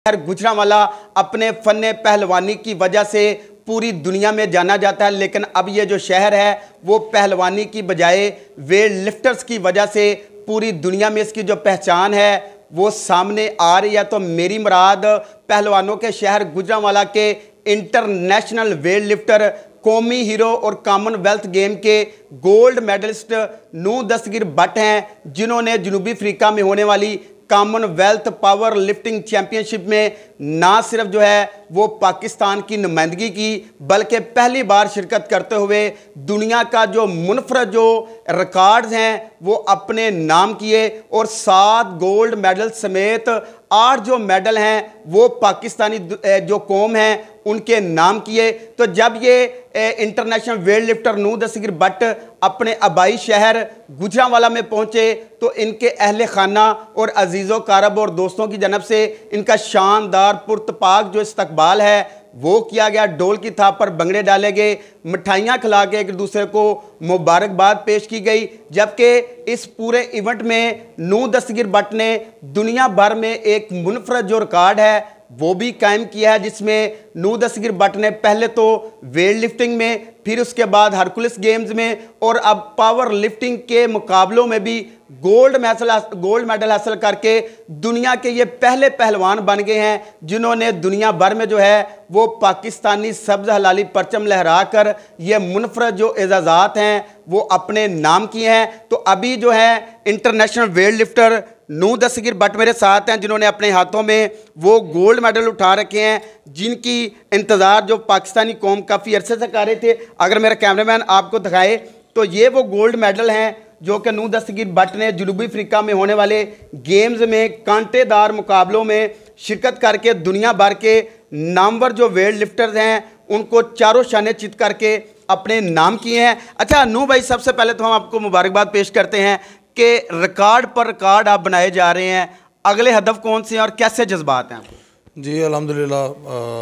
गुजरांवाला अपने फन्ने पहलवानी की वजह से पूरी दुनिया में जाना जाता है, लेकिन अब ये जो शहर है वो पहलवानी की बजाय वेट लिफ्टर्स की वजह से पूरी दुनिया में इसकी जो पहचान है वो सामने आ रही है। तो मेरी मुराद पहलवानों के शहर गुजरांवाला के इंटरनेशनल वेट लिफ्टर, कौमी हीरो और कॉमनवेल्थ गेम के गोल्ड मेडलिस्ट नूह दस्तगीर भट्ट हैं, जिन्होंने जनूबी अफ्रीका में होने वाली कॉमनवेल्थ पावर लिफ्टिंग चैंपियनशिप में ना सिर्फ जो है वो पाकिस्तान की नुमाइंदगी की, बल्कि पहली बार शिरकत करते हुए दुनिया का जो मुनफरद जो रिकॉर्ड्स हैं वो अपने नाम किए और 7 गोल्ड मेडल समेत 8 जो मेडल हैं वो पाकिस्तानी जो कौम है उनके नाम किए। तो जब ये इंटरनेशनल वेट लिफ्टर नूह दस्तगीर भट्ट अपने आबाई शहर गुजरांवाला में पहुंचे तो इनके अहले खाना और अजीज़ों कारब और दोस्तों की जनब से इनका शानदार पुरतपाक जो इस्तकबाल है वो किया गया। ढोल की थाप पर भंगड़े डाले गए, मिठाइयाँ खिला के एक दूसरे को मुबारकबाद पेश की गई। जबकि इस पूरे इवेंट में नूह दस्तगीर भट्ट ने दुनिया भर में एक मुनफरद जो रिकॉर्ड है वो भी कायम किया है, जिसमें नूह दस्तगीर भट्ट ने पहले तो वेट लिफ्टिंग में, फिर उसके बाद हरकुलिस गेम्स में और अब पावर लिफ्टिंग के मुकाबलों में भी गोल्ड मेडल हासिल करके दुनिया के ये पहले पहलवान बन गए हैं, जिन्होंने दुनिया भर में जो है वो पाकिस्तानी सब्ज़ हलाली परचम लहरा कर ये मुनफरद जो एजाज़ात हैं वो अपने नाम किए हैं। तो अभी जो है इंटरनेशनल वेट लिफ्टर नूह दस्तगीर भट्ट मेरे साथ हैं, जिन्होंने अपने हाथों में वो गोल्ड मेडल उठा रखे हैं, जिनकी इंतज़ार जो पाकिस्तानी कौम काफ़ी अरसे से कर रहे थे। अगर मेरा कैमरामैन आपको दिखाए तो ये वो गोल्ड मेडल हैं जो कि नूह दस्तगीर भट्ट ने जनूबी अफ्रीका में होने वाले गेम्स में कांटेदार मुकाबलों में शिरकत करके दुनिया भर के नामवर जो वेट लिफ्टर्स हैं उनको चारों शाने चित करके अपने नाम किए हैं। अच्छा नूह भाई, सबसे पहले तो हम आपको मुबारकबाद पेश करते हैं कि रिकॉर्ड पर रिकॉर्ड आप बनाए जा रहे हैं। अगले हदफ कौन से हैं और कैसे जज्बात हैं आपको? जी अल्हम्दुलिल्लाह,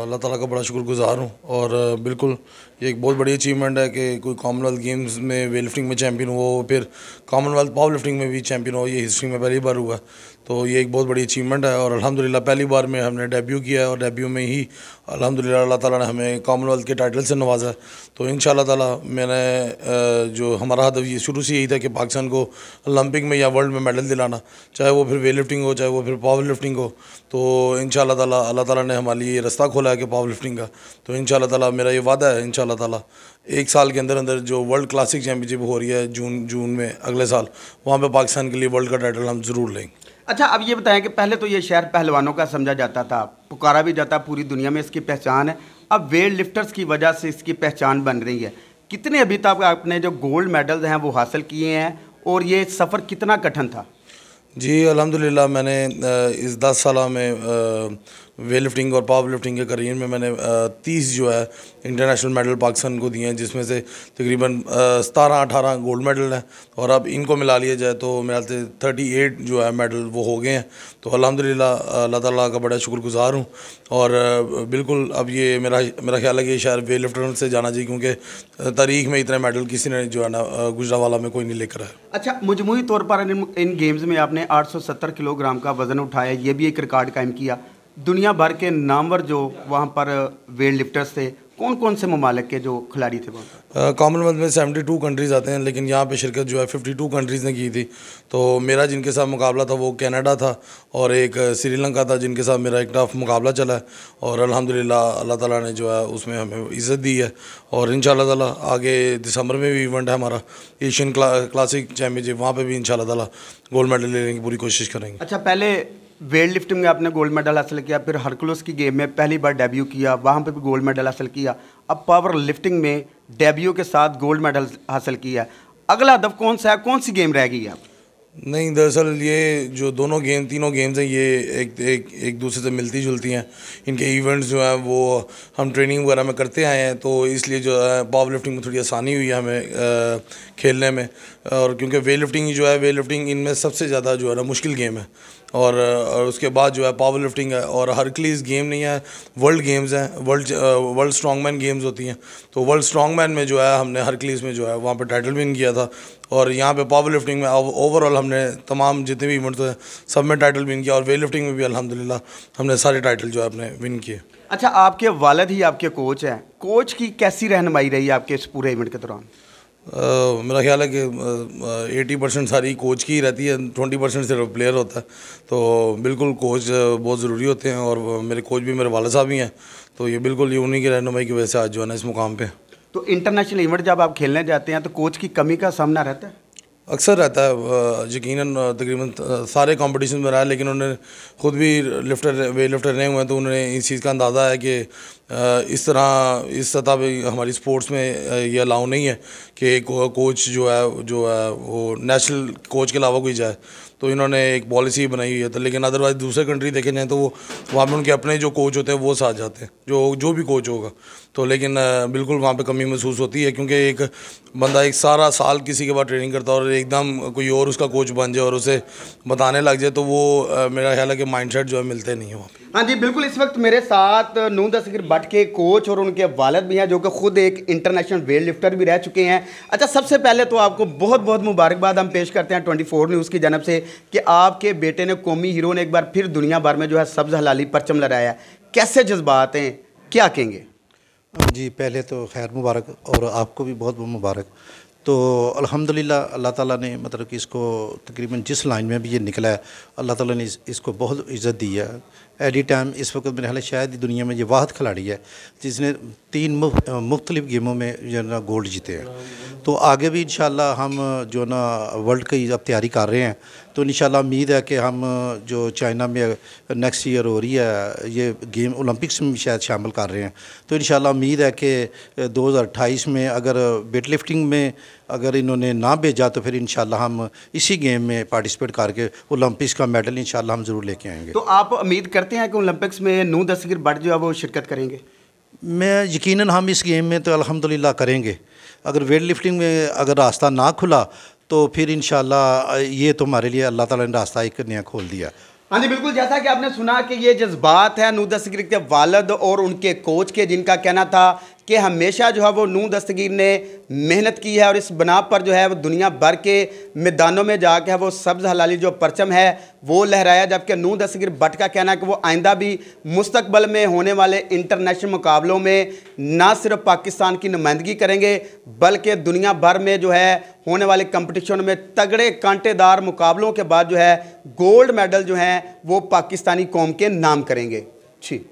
अल्लाह ताला का बड़ा शुक्रगुज़ार हूँ और बिल्कुल ये एक बहुत बड़ी अचीवमेंट है कि कोई कॉमनवेल्थ गेम्स में वेट लिफ्टिंग में चैम्पियन हो, फिर कॉमनवेल्थ पावर लिफ्टिंग में भी चैम्पियन हो। ये हिस्ट्री में पहली बार हुआ, तो ये एक बहुत बड़ी अचीवमेंट है और अल्हम्दुलिल्लाह पहली बार में हमने डेब्यू किया है और डेब्यू में ही अल्हम्दुलिल्लाह अल्लाह ताला ने हमें कॉमनवेल्थ के टाइटल से नवाजा है। तो इंशाअल्लाह ताला मैंने जो हमारा हदफ ये शुरू से यही था कि पाकिस्तान को ओलंपिक में या वर्ल्ड में मेडल दिलाना, चाहे वो फिर वेट लिफ्टिंग हो चाहे वो फिर पावर लिफ्टिंग हो। तो इंशाअल्लाह ताला अल्लाह ताला ने हमारे लिए रास्ता खोला है कि पावर लिफ्टिंग का। तो इंशाअल्लाह ताला मेरा ये वादा है इंशाअल्लाह ताला 1 साल के अंदर अंदर जो वर्ल्ड क्लासिक चैम्पियनशिप हो रही है जून में अगले साल, वहाँ पे पाकिस्तान के लिए वर्ल्ड का टाइटल हम ज़रूर लेंगे। अच्छा, अब ये बताएं कि पहले तो ये शहर पहलवानों का समझा जाता था, पुकारा भी जाता, पूरी दुनिया में इसकी पहचान है। अब वेट लिफ्टर्स की वजह से इसकी पहचान बन रही है। कितने अभी तक आपने जो गोल्ड मेडल्स हैं वो हासिल किए हैं और ये सफ़र कितना कठिन था? जी अल्हम्दुलिल्लाह, मैंने इस 10 साल में वेट लिफ्टिंग और पावर लिफ्टिंग के करियर में मैंने 30 जो है इंटरनेशनल मेडल पाकिस्तान को दिए हैं, जिसमें से तकरीबन 17-18 गोल्ड मेडल हैं और अब इनको मिला लिया जाए तो मेरे ख्याल से 38 जो है मेडल वो हो गए हैं। तो अल्हम्दुलिल्लाह अल्लाह ताला का बड़ा शुक्रगुज़ार हूँ और बिल्कुल अब ये मेरा ख्याल है कि शायद वेट लिफ्टर से जाना चाहिए, क्योंकि तारीख में इतने मेडल किसी ने जो है ना गुजरांवाला में कोई नहीं लेकर आया। अच्छा, मजमूई तौर पर इन गेम्स में आपने 870 किलोग्राम का वज़न उठाया, ये भी एक रिकॉर्ड कायम किया। दुनिया भर के नामवर जो वहाँ पर वेट लिफ्टर्स थे, कौन कौन से ममालिक के जो खिलाड़ी थे वहाँ? कॉमनवेल्थ में 72 कंट्रीज़ आते हैं, लेकिन यहाँ पे शिरकत जो है 52 कंट्रीज़ ने की थी। तो मेरा जिनके साथ मुकाबला था वो कनाडा था और एक श्रीलंका था, जिनके साथ मेरा एक टफ मुकाबला चला है और अल्हम्दुलिल्लाह अल्लाह ताला ने जो है उसमें हमें इज़्ज़त दी है। और इंशाअल्लाह ताला आगे दिसंबर में भी इवेंट है हमारा एशियन क्लासिक चैम्पियनशिप, वहाँ पर भी इंशाअल्लाह ताला गोल्ड मेडल लेने की पूरी कोशिश करेंगे। अच्छा, पहले वेट लिफ्टिंग में आपने गोल्ड मेडल हासिल किया, फिर हरकुलिस की गेम में पहली बार डेब्यू किया, वहाँ पे भी गोल्ड मेडल हासिल किया, अब पावर लिफ्टिंग में डेब्यू के साथ गोल्ड मेडल हासिल किया। अगला हदफ कौन सा है, कौन सी गेम रह गई है? नहीं, दरअसल ये जो तीनों गेम्स हैं ये एक दूसरे से मिलती जुलती हैं। इनके इवेंट्स जो हैं वो हम ट्रेनिंग वगैरह में करते आए हैं, तो इसलिए जो है पावर लिफ्टिंग में थोड़ी आसानी हुई है हमें खेलने में। और क्योंकि वेट लिफ्टिंग जो है, वेट लिफ्टिंग इनमें सबसे ज़्यादा जो है ना मुश्किल गेम है, और उसके बाद जो है पावर लिफ्टिंग है, और हरक्लीज गेम नहीं है, वर्ल्ड गेम्स हैं, वर्ल्ड स्ट्रॉन्गमैन गेम्स होती हैं। तो वर्ल्ड स्ट्रॉन्गमैन में जो है हमने हरक्लीज में जो है वहाँ पे टाइटल विन किया था, और यहाँ पे पावर लिफ्टिंग में ओवरऑल हमने तमाम जितने भी इवेंट्स हैं सब में टाइटल विन किया, और वेट लिफ्टिंग में भी अल्हम्दुलिल्लाह हमने सारे टाइटल जो है अपने विन किए। अच्छा, आपके वालिद ही आपके कोच हैं, कोच की कैसी रहनुमाई रही आपके इस पूरे इवेंट के दौरान? मेरा ख्याल है कि 80% सारी कोच की ही रहती है, 20% सिर्फ प्लेयर होता है। तो बिल्कुल कोच बहुत ज़रूरी होते हैं, और मेरे कोच भी मेरे वाले साहब ही हैं, तो ये बिल्कुल ये उन्हीं की रहनुमाई की वजह से आज जो है ना इस मुकाम पे। तो इंटरनेशनल इवेंट जब आप खेलने जाते हैं तो कोच की कमी का सामना रहता है? अक्सर रहता है, यकीनन तकरीबन सारे कंपटीशन में रहा है, लेकिन उन्होंने ख़ुद भी वेट लिफ्टर रहे हुए हैं, तो उन्हें इस चीज़ का अंदाज़ा है कि इस तरह इस सतह पे हमारी स्पोर्ट्स में ये अलाउ नहीं है कि कोच जो है वो नेशनल कोच के अलावा कोई जाए। तो इन्होंने एक पॉलिसी बनाई हुई है, तो लेकिन अदरवाइज़ दूसरे कंट्री देखे जाए तो वो वहाँ पे उनके अपने जो कोच होते हैं वो साथ जाते हैं, जो भी कोच होगा। तो लेकिन बिल्कुल वहाँ पे कमी महसूस होती है, क्योंकि एक बंदा एक सारा साल किसी के बाद ट्रेनिंग करता है और एकदम कोई और उसका कोच बन जाए और उसे बताने लग जाए, तो वो मेरा ख्याल है कि माइंडसेट जो है मिलते नहीं है वहाँ पे। हाँ जी, बिल्कुल। इस वक्त मेरे साथ नून दस्तगीर भट्ट के कोच और उनके वालिद भी हैं, जो कि खुद एक इंटरनेशनल वेट लिफ्टर भी रह चुके हैं। अच्छा, सबसे पहले तो आपको बहुत बहुत मुबारकबाद हम पेश करते हैं 24 न्यूज़ की जानब से कि आपके बेटे ने, कौमी हीरो ने, एक बार फिर दुनिया भर में जो है सब्ज़ हलाली परचम लहराया। कैसे जज्बात हैं, क्या कहेंगे? जी, पहले तो खैर मुबारक, और आपको भी बहुत बहुत मुबारक। तो अल्हम्दुलिल्लाह अल्लाह ताला ने मतलब कि इसको तकरीबन जिस लाइन में भी ये निकला है, अल्लाह ताला ने इसको बहुत इज़्ज़त दी है। एनी टाइम इस वक्त मेरे ख्याल है शायद दुनिया में ये वाहिद खिलाड़ी है जिसने 3 मुख्तलिफ गेमों में जो है ना गोल्ड जीते हैं। तो आगे भी इंशाल्लाह हम जो ना वर्ल्ड की अब तैयारी कर रहे हैं, तो इंशाल्लाह उम्मीद है कि हम जो चाइना में नेक्स्ट ईयर हो रही है ये गेम, ओलंपिक्स में भी शायद शामिल कर रहे हैं। तो इंशाल्लाह उम्मीद है कि 2028 में अगर वेट लिफ्टिंग में अगर इन्होंने ना भेजा तो फिर इंशाल्लाह हम इसी गेम में पार्टिसिपेट करके ओलंपिक्स का मेडल इंशाल्लाह हम ज़रूर लेके आएंगे। तो आप उम्मीद करते हैं कि ओलंपिक्स में नून दस्तगीर भट्ट जो है वो शिरकत करेंगे? मैं यकीनन हम इस गेम में तो अल्हम्दुलिल्लाह करेंगे। अगर वेट लिफ्टिंग में अगर रास्ता ना खुला तो फिर इंशाल्लाह ये तो हमारे लिए अल्लाह ताला ने रास्ता एक नया खोल दिया। हाँ जी, बिल्कुल। जैसा कि आपने सुना कि ये जज्बात है नून दस्तगीर के वालिद और उनके कोच के, जिनका कहना था कि हमेशा जो है वो नून दस्तगीर ने मेहनत की है और इस बना पर जो है वो दुनिया भर के मैदानों में जाकर वो सब्ज़ हलाली जो परचम है वो लहराया। जबकि नून दस्तगीर भट्ट का कहना है कि वो आइंदा भी मुस्तकबल में होने वाले इंटरनेशनल मुकाबलों में ना सिर्फ पाकिस्तान की नुमाइंदगी करेंगे, बल्कि दुनिया भर में जो है होने वाले कंपटिशन में तगड़े कांटेदार मुकाबलों के बाद जो है गोल्ड मेडल जो हैं वो पाकिस्तानी कौम के नाम करेंगे। जी।